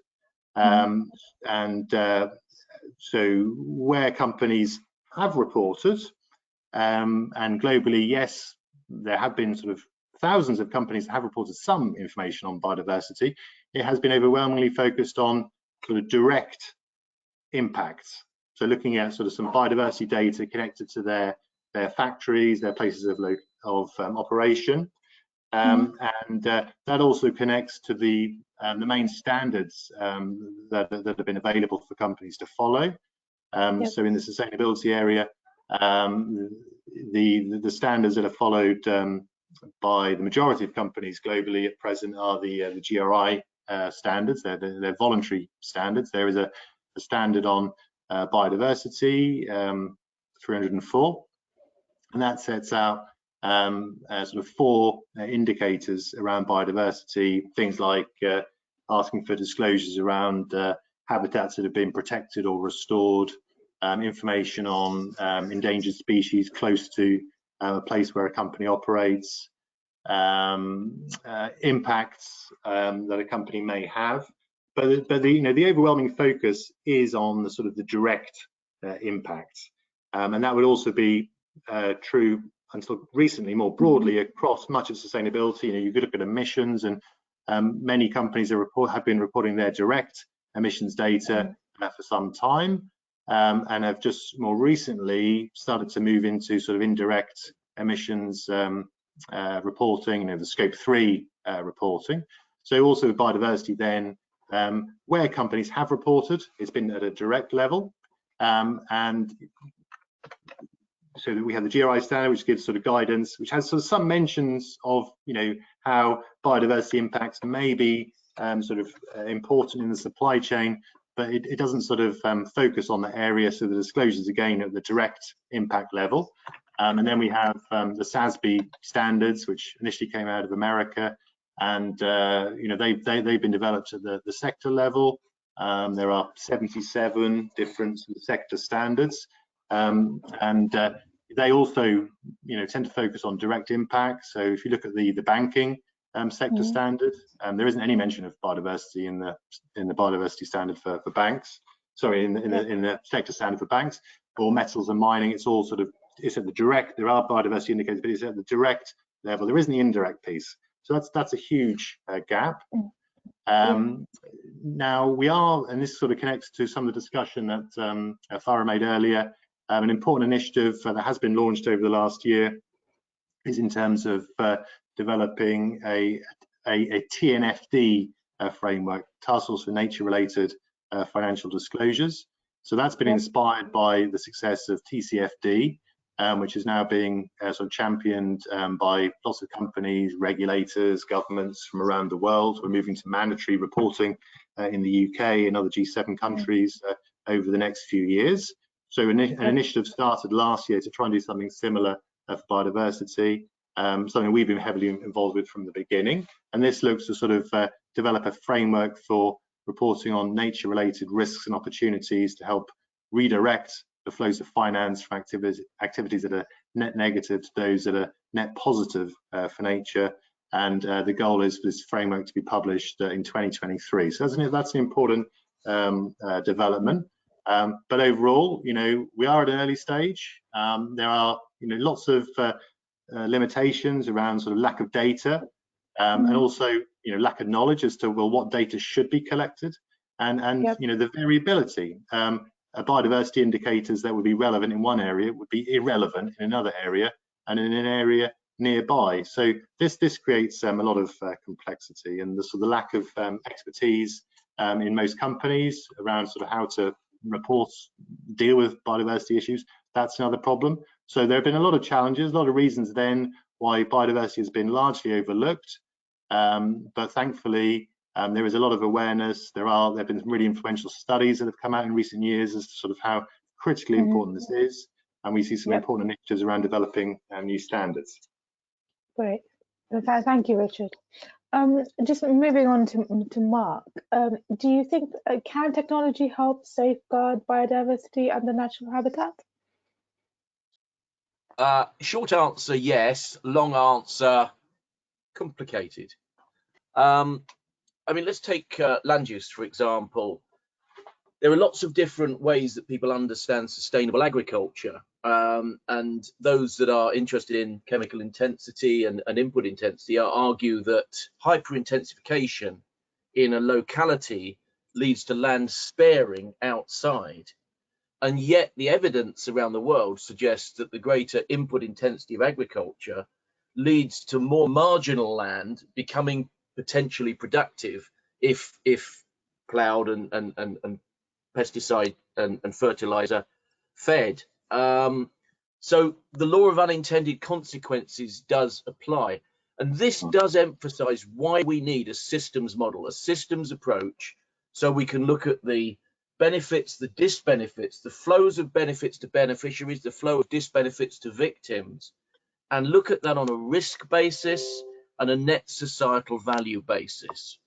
Speaker 2: So where companies have reported, and globally, yes, there have been sort of thousands of companies that have reported some information on biodiversity. It has been overwhelmingly focused on sort of direct impacts. So looking at sort of some biodiversity data connected to their factories, their places of operation, and that also connects to the main standards that have been available for companies to follow. So in the sustainability area, the standards that are followed by the majority of companies globally at present are the GRI standards. They're voluntary standards. There is a standard on biodiversity, 304, and that sets out sort of 4 indicators around biodiversity, things like asking for disclosures around habitats that have been protected or restored, information on endangered species close to a place where a company operates, impacts that a company may have, but the overwhelming focus is on the sort of the direct impacts, and that would also be true until recently more broadly across much of sustainability. You could look at emissions, and many companies have been reporting their direct emissions data for some time, and have just more recently started to move into sort of indirect emissions reporting, the scope 3 reporting. So also with biodiversity then, where companies have reported, it's been at a direct level, and so that we have the GRI standard, which gives sort of guidance, which has sort of some mentions of how biodiversity impacts may be sort of important in the supply chain, but it doesn't sort of focus on the area. So the disclosures again at the direct impact level, and then we have the SASB standards, which initially came out of America, and they've been developed at the sector level. There are 77 different sector standards, and they also tend to focus on direct impact. So if you look at the banking sector standard, there isn't any mention of biodiversity in the biodiversity standard for banks. Sorry, in the sector standard for banks, or metals and mining. It's all sort of, it's at the direct. There are biodiversity indicators, but it's at the direct level. There isn't the indirect piece. So that's a huge gap. Now we are, and this sort of connects to some of the discussion that Farah made earlier. An important initiative that has been launched over the last year is in terms of developing a TNFD framework, Task Force for Nature-Related Financial Disclosures. So that's been inspired by the success of TCFD, which is now being sort of championed by lots of companies, regulators, governments from around the world. We're moving to mandatory reporting in the UK and other G7 countries over the next few years. So an initiative started last year to try and do something similar for biodiversity, something we've been heavily involved with from the beginning. And this looks to sort of develop a framework for reporting on nature-related risks and opportunities to help redirect the flows of finance from activities that are net negative to those that are net positive for nature. And the goal is for this framework to be published in 2023. So that's an important development. But overall, we are at an early stage. There are, lots of limitations around sort of lack of data, and also, lack of knowledge as to what data should be collected, and the variability. Biodiversity indicators that would be relevant in one area would be irrelevant in another area, and in an area nearby. So this creates a lot of complexity, and the lack of expertise in most companies around sort of how to deal with biodiversity issues. That's another problem. So there have been a lot of challenges, a lot of reasons then why biodiversity has been largely overlooked, but thankfully there is a lot of awareness. There have been some really influential studies that have come out in recent years as to sort of how critically important this is, and we see some important initiatives around developing new standards.
Speaker 1: Great, thank you, Richard. Just moving on to Mark, do you think can technology help safeguard biodiversity and the natural habitat?
Speaker 4: Short answer, yes. Long answer, complicated. I mean, let's take land use, for example. There are lots of different ways that people understand sustainable agriculture, and those that are interested in chemical intensity and input intensity argue that hyper-intensification in a locality leads to land sparing outside. And yet the evidence around the world suggests that the greater input intensity of agriculture leads to more marginal land becoming potentially productive if ploughed and pesticide and fertilizer fed. So the law of unintended consequences does apply. And this does emphasize why we need a systems model, a systems approach, so we can look at the benefits, the disbenefits, the flows of benefits to beneficiaries, the flow of disbenefits to victims, and look at that on a risk basis and a net societal value basis.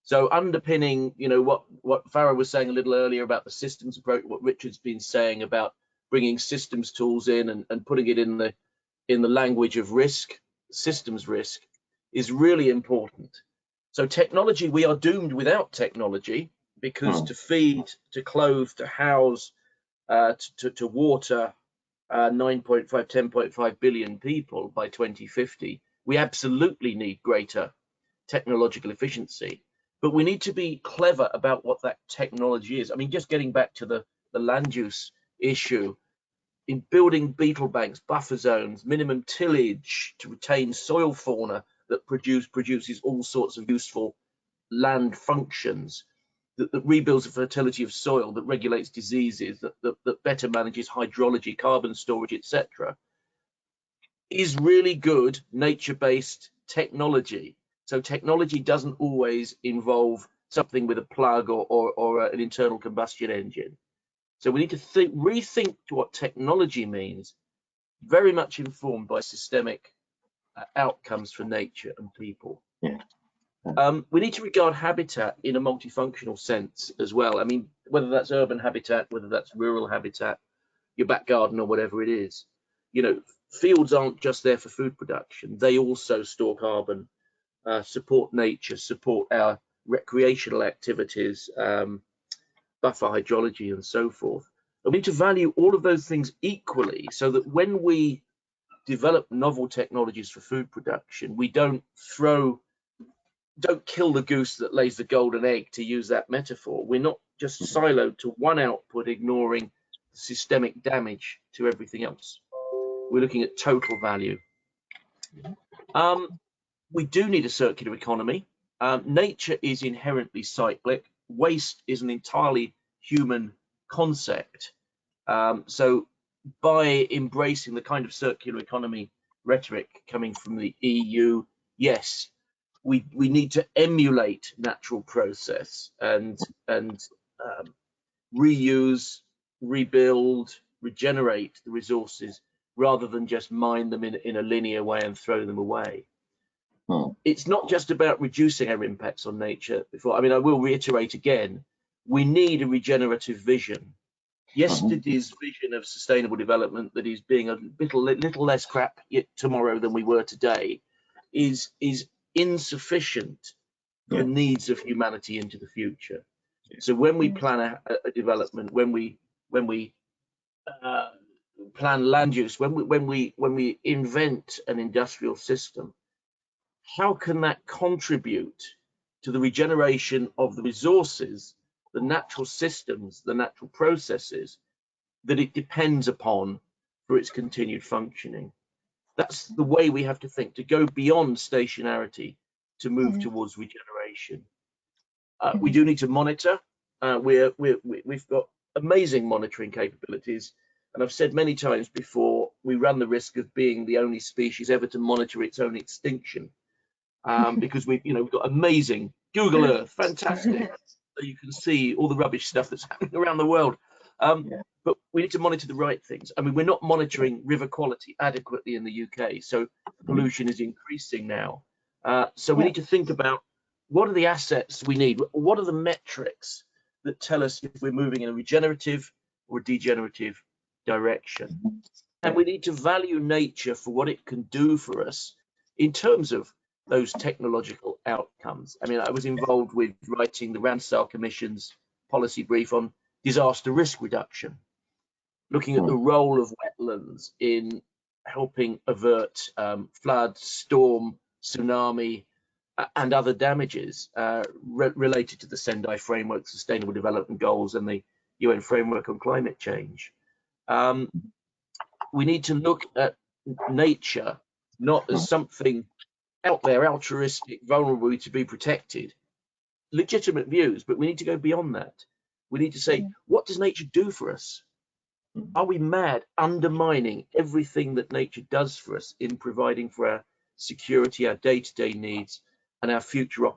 Speaker 4: So underpinning, you know, what Farah was saying a little earlier about the systems approach, what Richard's been saying about bringing systems tools in and putting it in the language of risk, systems risk, is really important. So technology, we are doomed without technology, because to feed, to clothe, to house, to water 9.5, 10.5 billion people by 2050, we absolutely need greater technological efficiency. But we need to be clever about what that technology is. I mean, just getting back to the land use issue, in building beetle banks, buffer zones, minimum tillage to retain soil fauna that produces all sorts of useful land functions, that rebuilds the fertility of soil, that regulates diseases, that better manages hydrology, carbon storage, etc., is really good nature-based technology. So technology doesn't always involve something with a plug or an internal combustion engine. So we need to rethink what technology means, very much informed by systemic outcomes for nature and people.
Speaker 2: Yeah.
Speaker 4: We need to regard habitat in a multifunctional sense as well. I mean, whether that's urban habitat, whether that's rural habitat, your back garden or whatever it is. You know, fields aren't just there for food production. They also store carbon, support nature, support our recreational activities, buffer hydrology and so forth. And we need to value all of those things equally, so that when we develop novel technologies for food production, we don't kill the goose that lays the golden egg, to use that metaphor. We're not just siloed to one output, ignoring systemic damage to everything else. We're looking at total value. We do need a circular economy. Nature is inherently cyclic. Waste is an entirely human concept. So by embracing the kind of circular economy rhetoric coming from the EU, yes, we need to emulate natural process and reuse, rebuild, regenerate the resources, rather than just mine them in a linear way and throw them away. It's not just about reducing our impacts on nature. I mean, I will reiterate again, we need a regenerative vision. Yesterday's vision of sustainable development, that is being a little less crap yet tomorrow than we were today, is insufficient for the needs of humanity into the future. So when we plan a development, when we plan land use, when we invent an industrial system, how can that contribute to the regeneration of the resources, the natural systems, the natural processes that it depends upon for its continued functioning? That's the way we have to think, to go beyond stationarity, to move towards regeneration. We do need to monitor. We've got amazing monitoring capabilities, and I've said many times before, we run the risk of being the only species ever to monitor its own extinction, because we've got amazing Google Earth, fantastic. So you can see all the rubbish stuff that's happening around the world. But we need to monitor the right things. I mean, we're not monitoring river quality adequately in the UK, so pollution is increasing now. So we need to think about, what are the assets we need? What are the metrics that tell us if we're moving in a regenerative or a degenerative direction? And we need to value nature for what it can do for us in terms of those technological outcomes. I mean, I was involved with writing the Ramsar Commission's policy brief on disaster risk reduction, looking at the role of wetlands in helping avert flood, storm, tsunami, and other damages related to the Sendai Framework, Sustainable Development Goals, and the UN Framework on Climate Change. We need to look at nature not as something out there, altruistic, vulnerable to be protected. Legitimate views, but we need to go beyond that. We need to say, what does nature do for us? Are we mad, undermining everything that nature does for us in providing for our security, our day-to-day needs, and our future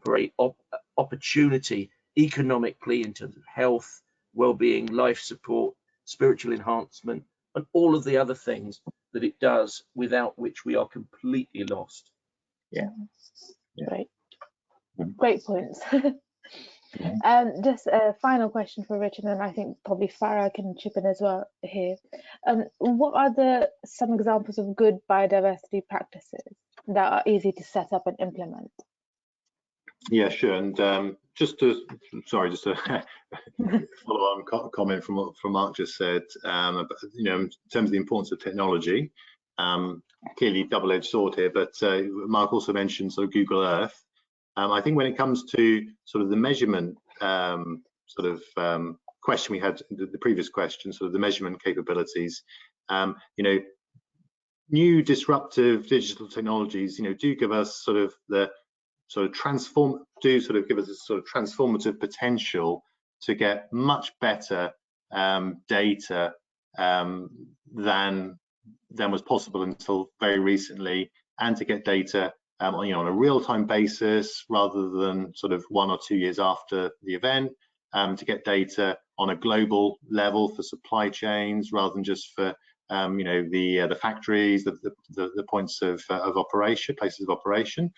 Speaker 4: opportunity economically in terms of health, well-being, life support, spiritual enhancement, and all of the other things that it does, without which we are completely lost?
Speaker 2: Yeah.
Speaker 1: Great points. Just a final question for Richard, and I think probably Farah can chip in as well here. What are some examples of good biodiversity practices that are easy to set up and implement?
Speaker 2: Yeah, sure. And just to follow on comment from what Mark just said, in terms of the importance of technology, clearly double-edged sword here, but Mark also mentioned sort of Google Earth. I think when it comes to sort of the measurement question we had, the previous question, sort of the measurement capabilities, new disruptive digital technologies, do give us sort of the give us a sort of transformative potential to get much better data than was possible until very recently, and to get data on a real-time basis rather than sort of 1 or 2 years after the event, to get data on a global level for supply chains rather than just for the factories, the points of operation, places of operation.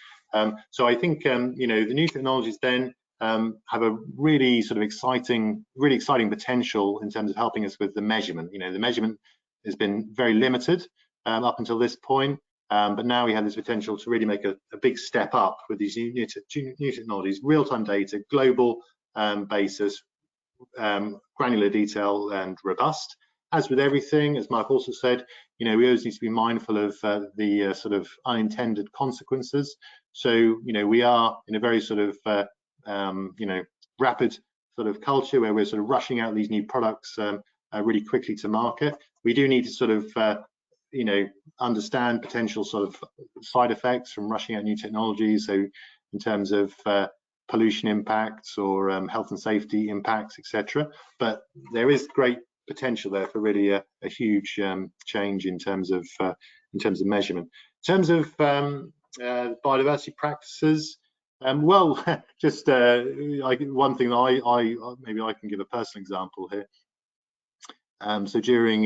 Speaker 2: So I think the new technologies then have a really sort of exciting potential in terms of helping us with the measurement. The measurement has been very limited up until this point, but now we have this potential to really make a big step up with these new technologies, real-time data, global basis, granular detail, and robust. As with everything, as Mark also said, we always need to be mindful of the sort of unintended consequences. So, we are in a very sort of, rapid sort of culture where we're sort of rushing out these new products really quickly to market. We do need to sort of, understand potential sort of side effects from rushing out new technologies. So, in terms of pollution impacts or health and safety impacts, etc. But there is great potential there for really a huge change in terms of measurement. In terms of biodiversity practices, well, just one thing that maybe I can give a personal example here. So during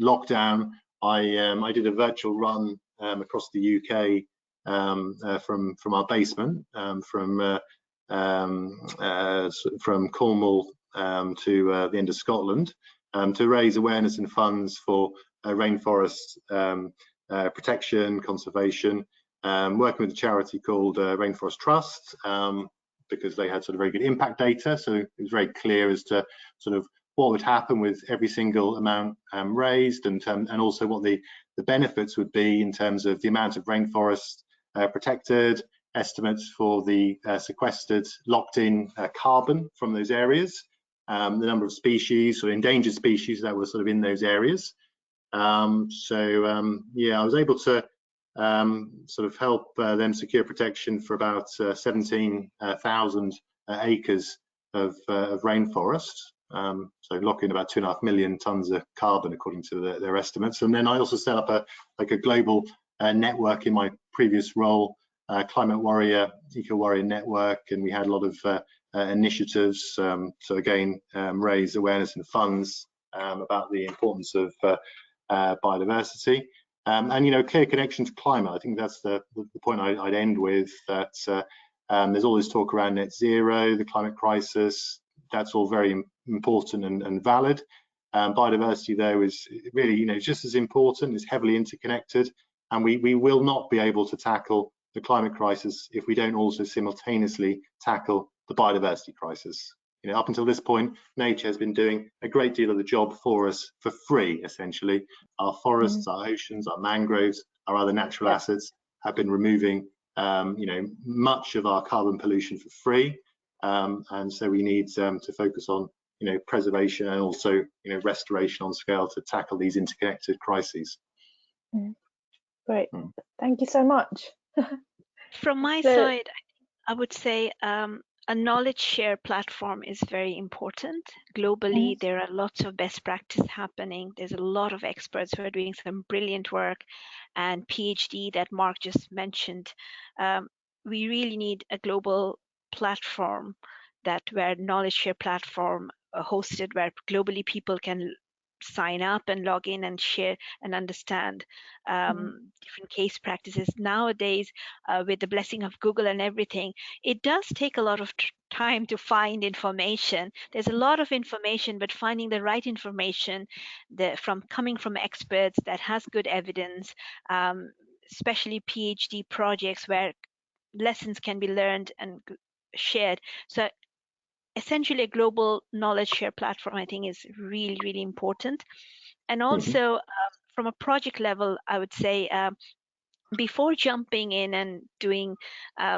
Speaker 2: lockdown, I did a virtual run across the UK from our basement, from Cornwall to the end of Scotland, to raise awareness and funds for rainforest protection, conservation, working with a charity called Rainforest Trust, because they had sort of very good impact data. So it was very clear as to sort of what would happen with every single amount raised, and also what the benefits would be in terms of the amount of rainforest protected, estimates for the sequestered, locked-in carbon from those areas, the number of species or endangered species that were sort of in those areas. Yeah, I was able to sort of help them secure protection for about 17,000 acres of rainforest. So lock in about 2.5 million tons of carbon according to their estimates. And then I also set up a global network in my previous role, Climate Warrior, Eco Warrior Network, and we had a lot of initiatives to again raise awareness and funds about the importance of biodiversity, and clear connection to climate. I think that's the point I'd end with, that there's all this talk around net zero, the climate crisis. That's all very important and valid. Biodiversity, though, is really just as important, is heavily interconnected, and we will not be able to tackle the climate crisis if we don't also simultaneously tackle the biodiversity crisis. You know, up until this point, nature has been doing a great deal of the job for us for free, essentially. Our forests, our oceans, our mangroves, our other natural assets have been removing, you know, much of our carbon pollution for free. And so we need to focus on, you know, preservation and also, you know, restoration on scale to tackle these interconnected crises.
Speaker 1: Great, thank you so much.
Speaker 3: From my side, I would say a knowledge share platform is very important. Globally, there are lots of best practice happening. There's a lot of experts who are doing some brilliant work, and PhD that Mark just mentioned. We really need a global platform where knowledge share platform hosted, where globally people can sign up and log in and share and understand different case practices. Nowadays, with the blessing of Google and everything, it does take a lot of time to find information. There's a lot of information, but finding the right information coming from experts that has good evidence, especially PhD projects where lessons can be learned and shared. So essentially a global knowledge share platform, I think, is really, really important. And also from a project level, I would say before jumping in and doing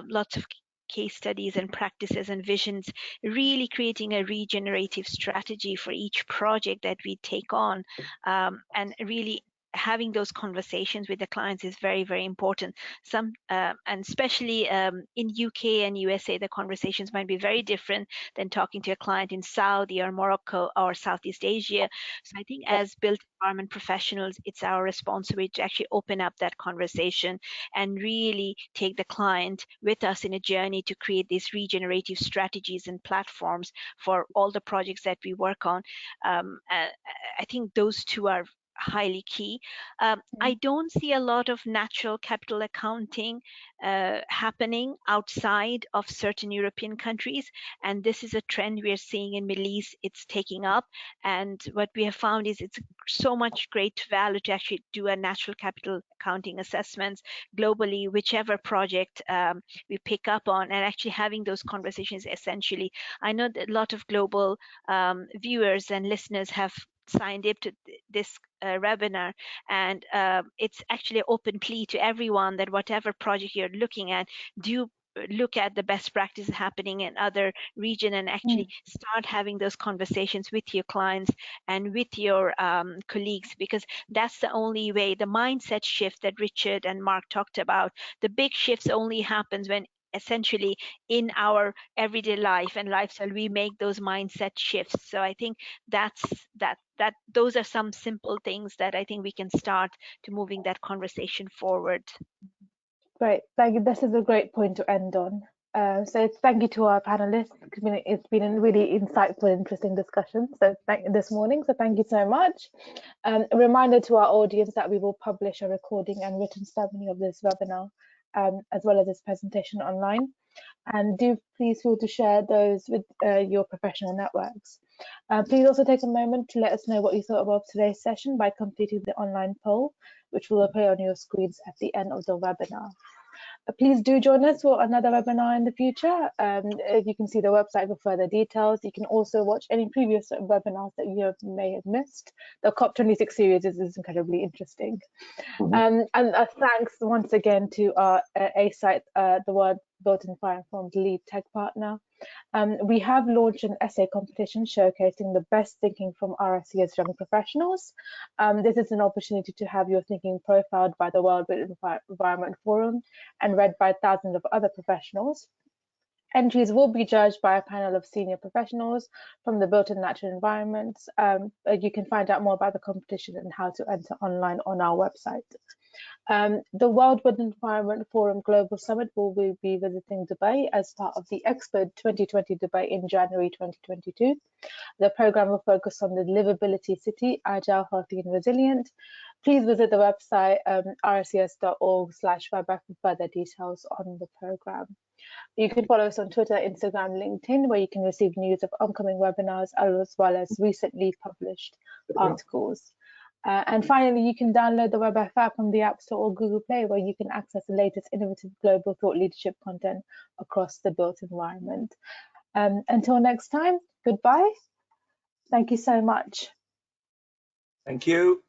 Speaker 3: lots of case studies and practices and visions, really creating a regenerative strategy for each project that we take on, and really having those conversations with the clients is very, very important. And especially in UK and USA, the conversations might be very different than talking to a client in Saudi or Morocco or Southeast Asia. So I think as built environment professionals, it's our responsibility to actually open up that conversation and really take the client with us in a journey to create these regenerative strategies and platforms for all the projects that we work on. I think those two are highly key. I don't see a lot of natural capital accounting happening outside of certain European countries, and this is a trend we are seeing in Middle East. It's taking up, and what we have found is it's so much great value to actually do a natural capital accounting assessments globally, whichever project we pick up on, and actually having those conversations essentially. I know that a lot of global viewers and listeners have signed up to this webinar, and it's actually an open plea to everyone that whatever project you're looking at, do look at the best practices happening in other region and actually start having those conversations with your clients and with your colleagues, because that's the only way. The mindset shift that Richard and Mark talked about, the big shifts only happens when essentially in our everyday life and lifestyle we make those mindset shifts. So I think those are some simple things that I think we can start to moving that conversation forward.
Speaker 1: Great, thank you. This is a great point to end on. So thank you to our panelists. It's been a really insightful, interesting discussion. So this morning. So thank you so much. A reminder to our audience that we will publish a recording and written summary of this webinar, as well as this presentation online. And do please feel to share those with your professional networks. Please also take a moment to let us know what you thought about today's session by completing the online poll, which will appear on your screens at the end of the webinar. Please do join us for another webinar in the future. You can see the website for further details. You can also watch any previous webinars that you may have missed. The COP26 series is incredibly interesting. And thanks once again to our A-Site, the World Built Environment lead tech partner. We have launched an essay competition showcasing the best thinking from RICS young professionals. This is an opportunity to have your thinking profiled by the World Built Environment Forum and read by thousands of other professionals. Entries will be judged by a panel of senior professionals from the built and natural environments. You can find out more about the competition and how to enter online on our website. The World Built Environment Forum Global Summit will be visiting Dubai as part of the Expo 2020 Dubai in January 2022. The program will focus on the livability city, agile, healthy and resilient. Please visit the website rcs.org/webback for further details on the program. You can follow us on Twitter, Instagram, LinkedIn, where you can receive news of upcoming webinars as well as recently published articles. And finally, you can download the WBEF app from the App Store or Google Play, where you can access the latest innovative global thought leadership content across the built environment. Until next time, goodbye. Thank you so much.
Speaker 4: Thank you.